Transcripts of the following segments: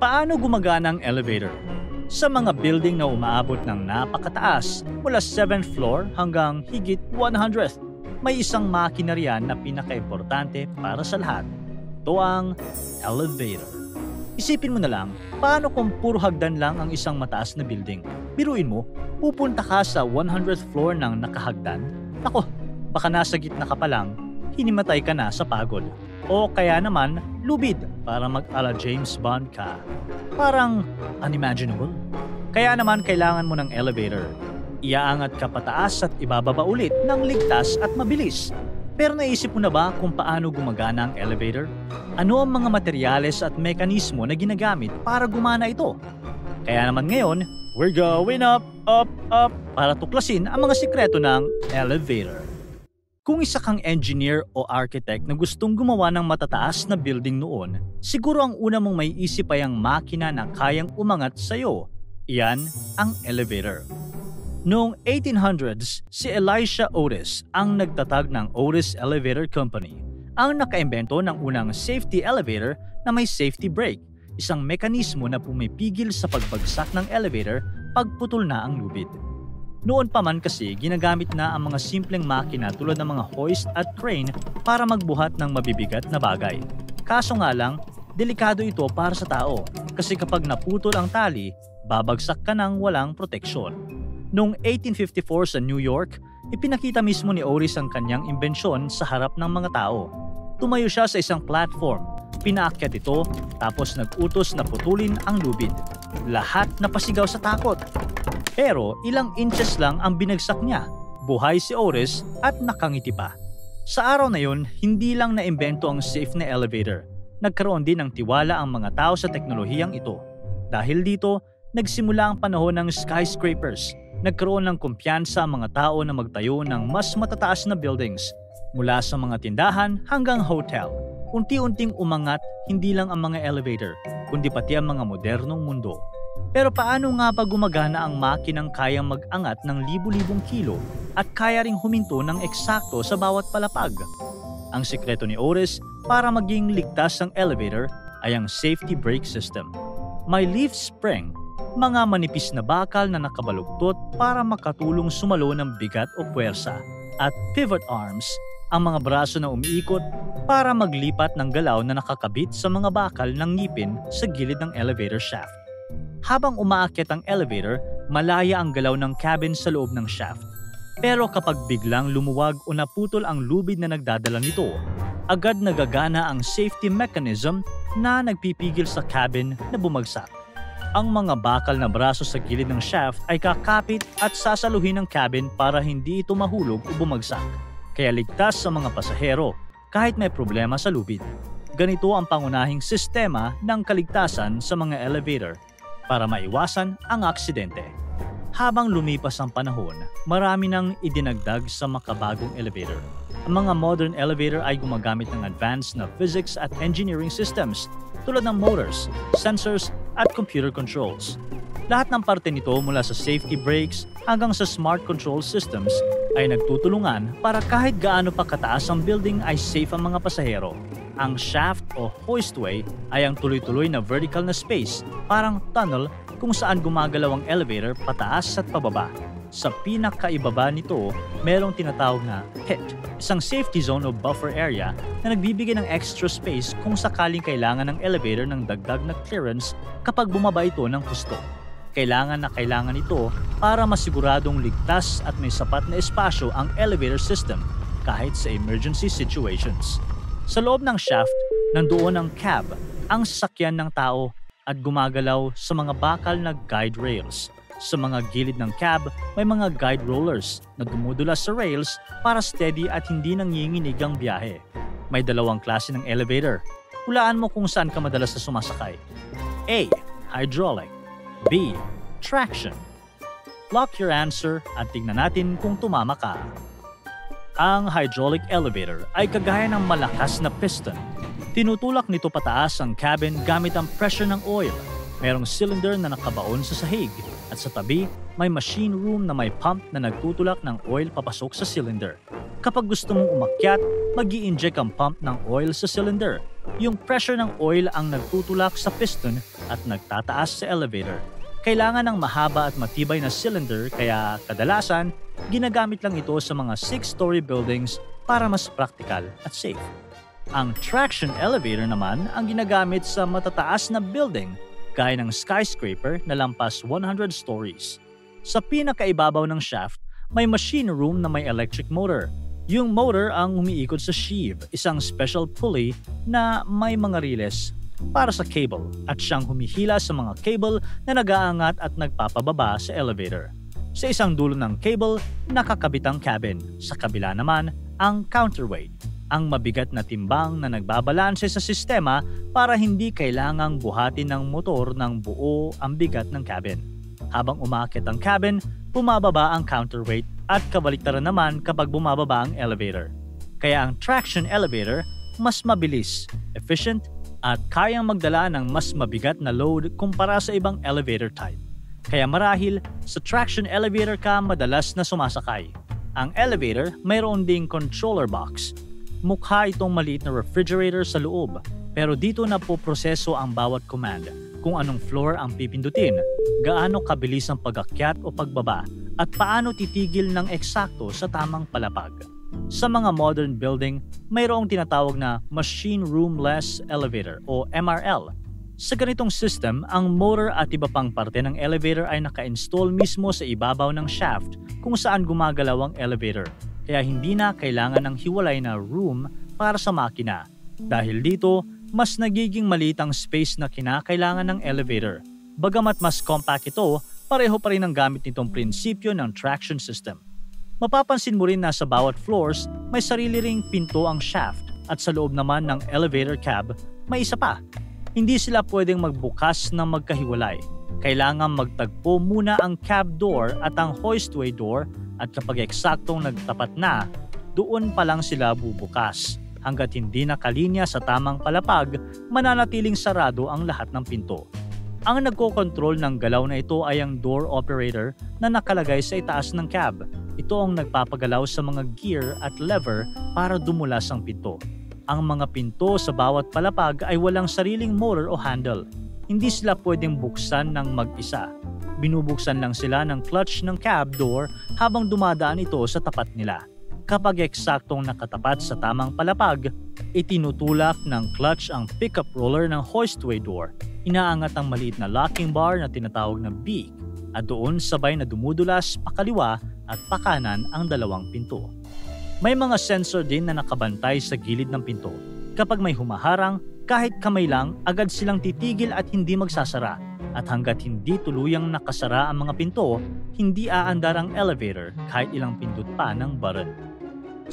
Paano gumagana ang elevator? Sa mga building na umaabot ng napakataas mula 7th floor hanggang higit 100th, may isang makina riyan na pinakaimportante para sa lahat. Ito ang elevator. Isipin mo na lang, paano kung puro hagdan lang ang isang mataas na building? Biruin mo, pupunta ka sa 100th floor ng nakahagdan? Ako, baka nasa gitna ka pa lang, hinimatay ka na sa pagod. O kaya naman, lubid para mag-ala James Bond ka. Parang unimaginable. Kaya naman kailangan mo ng elevator. Iaangat ka pataas at ibababa ulit ng ligtas at mabilis. Pero naisip mo na ba kung paano gumagana ang elevator? Ano ang mga materyales at mekanismo na ginagamit para gumana ito? Kaya naman ngayon, we're going up, up, up para tuklasin ang mga sikreto ng elevator. Kung isa kang engineer o architect na gustong gumawa ng matataas na building noon, siguro ang una mong may isip ay ang makina na kayang umangat sa iyo. Iyan ang elevator. Noong 1800s, si Elisha Otis ang nagtatag ng Otis Elevator Company, ang nakaimbento ng unang safety elevator na may safety brake, isang mekanismo na pumipigil sa pagbagsak ng elevator pagputol na ang lubid. Noon pa man kasi ginagamit na ang mga simpleng makina tulad ng mga hoist at crane para magbuhat ng mabibigat na bagay. Kaso nga lang, delikado ito para sa tao kasi kapag naputol ang tali, babagsak ka ng walang proteksyon. Noong 1854 sa New York, ipinakita mismo ni Otis ang kanyang imbensyon sa harap ng mga tao. Tumayo siya sa isang platform, pinaakyat ito, tapos nag-utos na putulin ang lubid. Lahat napasigaw sa takot. Pero ilang inches lang ang binagsak niya. Buhay si Otis at nakangiti pa. Sa araw na yun, hindi lang naimbento ang safe na elevator. Nagkaroon din ng tiwala ang mga tao sa teknolohiyang ito. Dahil dito, nagsimula ang panahon ng skyscrapers. Nagkaroon ng kumpiyansa ang mga tao na magtayo ng mas matataas na buildings. Mula sa mga tindahan hanggang hotel. Unti-unting umangat hindi lang ang mga elevator, kundi pati ang mga modernong mundo. Pero paano nga ba gumagana ang makinang kayang mag-angat ng libu-libong kilo at kaya ring huminto ng eksakto sa bawat palapag? Ang sikreto ni Otis para maging ligtas ang elevator ay ang safety brake system. May leaf spring, mga manipis na bakal na nakabalugtot para makatulong sumalo ng bigat o puwersa, at pivot arms, ang mga braso na umiikot para maglipat ng galaw na nakakabit sa mga bakal ng ngipin sa gilid ng elevator shaft. Habang umaakyat ang elevator, malaya ang galaw ng cabin sa loob ng shaft. Pero kapag biglang lumuwag o naputol ang lubid na nagdadala nito, agad nagagana ang safety mechanism na nagpipigil sa cabin na bumagsak. Ang mga bakal na braso sa gilid ng shaft ay kakapit at sasaluhin ng cabin para hindi ito mahulog o bumagsak. Kaya ligtas sa mga pasahero kahit may problema sa lubid. Ganito ang pangunahing sistema ng kaligtasan sa mga elevator para maiwasan ang aksidente. Habang lumipas ang panahon, marami nang idinagdag sa makabagong elevator. Ang mga modern elevator ay gumagamit ng advanced na physics at engineering systems tulad ng motors, sensors at computer controls. Lahat ng parte nito mula sa safety brakes hanggang sa smart control systems ay nagtutulungan para kahit gaano pa kataas ang building ay safe ang mga pasahero. Ang shaft o hoistway ay ang tuloy-tuloy na vertical na space, parang tunnel kung saan gumagalaw ang elevator pataas at pababa. Sa pinakaibaba nito, merong tinatawag na pit, isang safety zone o buffer area na nagbibigay ng extra space kung sakaling kailangan ng elevator ng dagdag na clearance kapag bumaba ito ng husto. Kailangan ito para masiguradong ligtas at may sapat na espasyo ang elevator system kahit sa emergency situations. Sa loob ng shaft, nandoon ang cab, ang sasakyan ng tao at gumagalaw sa mga bakal na guide rails. Sa mga gilid ng cab, may mga guide rollers na dumudulas sa rails para steady at hindi nanginginig ang biyahe. May dalawang klase ng elevator. Hulaan mo kung saan ka madalas na sumasakay. A. Hydraulic. B. Traction. Lock your answer at tingnan natin kung tumama ka. Ang hydraulic elevator ay kagaya ng malakas na piston. Tinutulak nito pataas ang cabin gamit ang pressure ng oil. Merong cylinder na nakabaon sa sahig at sa tabi may machine room na may pump na nagtutulak ng oil papasok sa cylinder. Kapag gusto mong umakyat, mag-i-inject ang pump ng oil sa cylinder. Yung pressure ng oil ang nagtutulak sa piston at nagtataas sa elevator. Kailangan ng mahaba at matibay na cylinder kaya kadalasan ginagamit lang ito sa mga 6-story buildings para mas practical at safe. Ang traction elevator naman ang ginagamit sa matataas na building gaya ng skyscraper na lampas 100 stories. Sa pinakaibabaw ng shaft, may machine room na may electric motor. Yung motor ang umiikot sa sheave, isang special pulley na may mga riles para sa cable at siyang humihila sa mga cable na nag-aangat at nagpapababa sa elevator. Sa isang dulo ng cable, nakakabit ang cabin. Sa kabila naman, ang counterweight, ang mabigat na timbang na nagbabalanse sa sistema para hindi kailangang buhatin ng motor ng buo ang bigat ng cabin. Habang umakyat ang cabin, bumababa ang counterweight at kabaliktaran naman kapag bumababa ang elevator. Kaya ang traction elevator mas mabilis, efficient, at kayang magdala ng mas mabigat na load kumpara sa ibang elevator type. Kaya marahil, sa traction elevator ka madalas na sumasakay. Ang elevator mayroon ding controller box. Mukha itong maliit na refrigerator sa loob, pero dito na po proseso ang bawat command, kung anong floor ang pipindutin, gaano kabilis ang pag-akyat o pagbaba, at paano titigil ng eksakto sa tamang palapag. Sa mga modern building, mayroong tinatawag na Machine Room-less Elevator o MRL. Sa ganitong system, ang motor at iba pang parte ng elevator ay naka-install mismo sa ibabaw ng shaft kung saan gumagalaw ang elevator. Kaya hindi na kailangan ng hiwalay na room para sa makina. Dahil dito, mas nagiging maliit ang space na kinakailangan ng elevator. Bagamat mas compact ito, pareho pa rin ang gamit nitong prinsipyo ng traction system. Mapapansin mo rin na sa bawat floors, may sarili ring pinto ang shaft at sa loob naman ng elevator cab, may isa pa. Hindi sila pwedeng magbukas ng magkahiwalay. Kailangan magtagpo muna ang cab door at ang hoistway door at kapag eksaktong nagtapat na, doon pa lang sila bubukas. Hanggat hindi nakalinya sa tamang palapag, mananatiling sarado ang lahat ng pinto. Ang nagkokontrol ng galaw na ito ay ang door operator na nakalagay sa itaas ng cab. Ito ang nagpapagalaw sa mga gear at lever para dumulas ang pinto. Ang mga pinto sa bawat palapag ay walang sariling motor o handle. Hindi sila pwedeng buksan ng mag-isa. Binubuksan lang sila ng clutch ng cab door habang dumadaan ito sa tapat nila. Kapag eksaktong nakatapat sa tamang palapag, itinutulak ng clutch ang pickup roller ng hoistway door. Inaangat ang maliit na locking bar na tinatawag na beak at doon sabay na dumudulas pakaliwa at pakanan ang dalawang pinto. May mga sensor din na nakabantay sa gilid ng pinto. Kapag may humaharang, kahit kamay lang, agad silang titigil at hindi magsasara. At hanggat hindi tuluyang nakasara ang mga pinto, hindi aandar ang elevator kahit ilang pindot pa ng button.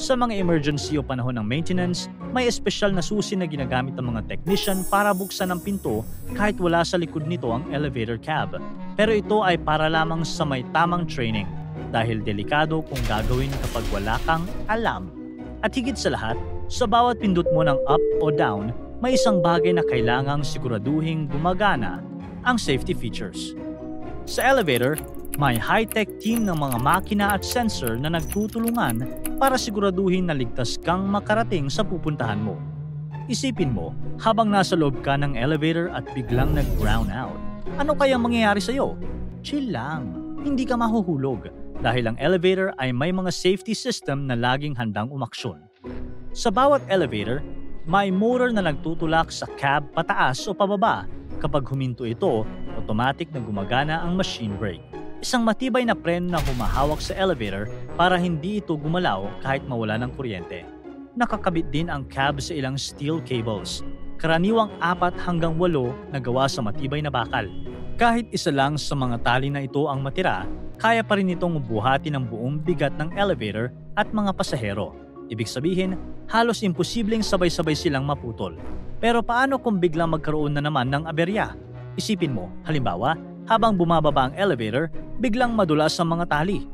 Sa mga emergency o panahon ng maintenance, may espesyal na susi na ginagamit ng mga technician para buksan ang pinto kahit wala sa likod nito ang elevator cab. Pero ito ay para lamang sa may tamang training dahil delikado kung gagawin kapag wala kang alam. At higit sa lahat, sa bawat pindot mo ng up o down, may isang bagay na kailangang siguraduhing gumagana, ang safety features. Sa elevator, may high-tech team ng mga makina at sensor na nagtutulungan para siguraduhin na ligtas kang makarating sa pupuntahan mo. Isipin mo, habang nasa loob ka ng elevator at biglang nag-brown out, ano kayang mangyayari sa'yo? Chill lang, hindi ka mahuhulog dahil ang elevator ay may mga safety system na laging handang umaksyon. Sa bawat elevator, may motor na nagtutulak sa cab pataas o pababa. Kapag huminto ito, automatic na gumagana ang machine brake. Isang matibay na preno na humahawak sa elevator para hindi ito gumalaw kahit mawala ng kuryente. Nakakabit din ang cab sa ilang steel cables. Karaniwang 4 hanggang 8 na gawa sa matibay na bakal. Kahit isa lang sa mga tali na ito ang matira, kaya pa rin itong buhati ng buong bigat ng elevator at mga pasahero. Ibig sabihin, halos imposibleng sabay-sabay silang maputol. Pero paano kung biglang magkaroon na naman ng aberya? Isipin mo, halimbawa, habang bumababa ang elevator, biglang madulas ang mga tali.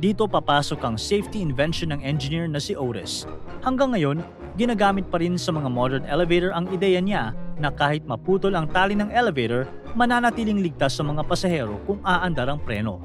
Dito papasok ang safety invention ng engineer na si Otis. Hanggang ngayon, ginagamit pa rin sa mga modern elevator ang ideya niya na kahit maputol ang tali ng elevator, mananatiling ligtas sa mga pasahero kung aandar ang preno.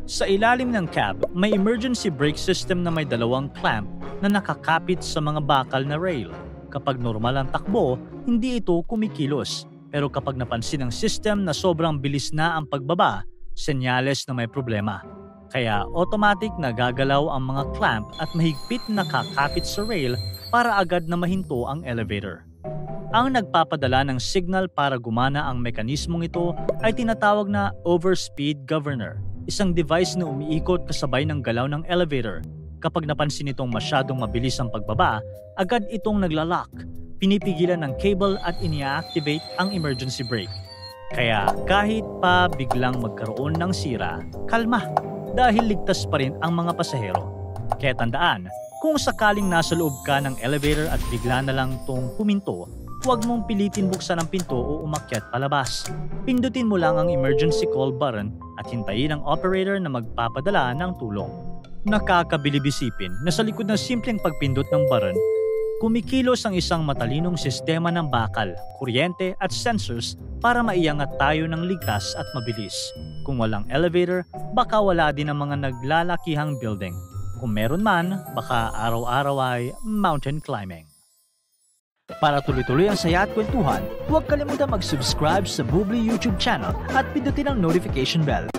Sa ilalim ng cab, may emergency brake system na may 2 clamp na nakakapit sa mga bakal na rail. Kapag normal ang takbo, hindi ito kumikilos. Pero kapag napansin ng system na sobrang bilis na ang pagbaba, senyales na may problema. Kaya automatic na gagalaw ang mga clamp at mahigpit na kakapit sa rail para agad na mahinto ang elevator. Ang nagpapadala ng signal para gumana ang mekanismong ito ay tinatawag na overspeed governor, isang device na umiikot kasabay ng galaw ng elevator. Kapag napansin itong masyadong mabilis ang pagbaba, agad itong naglalock, pinipigilan ng cable at ini-activate ang emergency brake. Kaya kahit pa biglang magkaroon ng sira, kalma dahil ligtas pa rin ang mga pasahero. Kaya tandaan, kung sakaling nasa loob ka ng elevator at bigla na lang itong huminto, huwag mong pilitin buksan ang pinto o umakyat palabas. Pindutin mo lang ang emergency call button at hintayin ang operator na magpapadala ng tulong. Nakakabilib isipin na sa likod ng simpleng pagpindot ng button, kumikilos ang isang matalinong sistema ng bakal, kuryente at sensors para maiangat tayo ng ligtas at mabilis. Kung walang elevator, baka wala din ang mga naglalakihang building. Kung meron man, baka araw-araw ay mountain climbing. Para tuloy-tuloy ang saya at kwentuhan, huwag kalimutan mag-subscribe sa Bubbly YouTube channel at pindutin ang notification bell.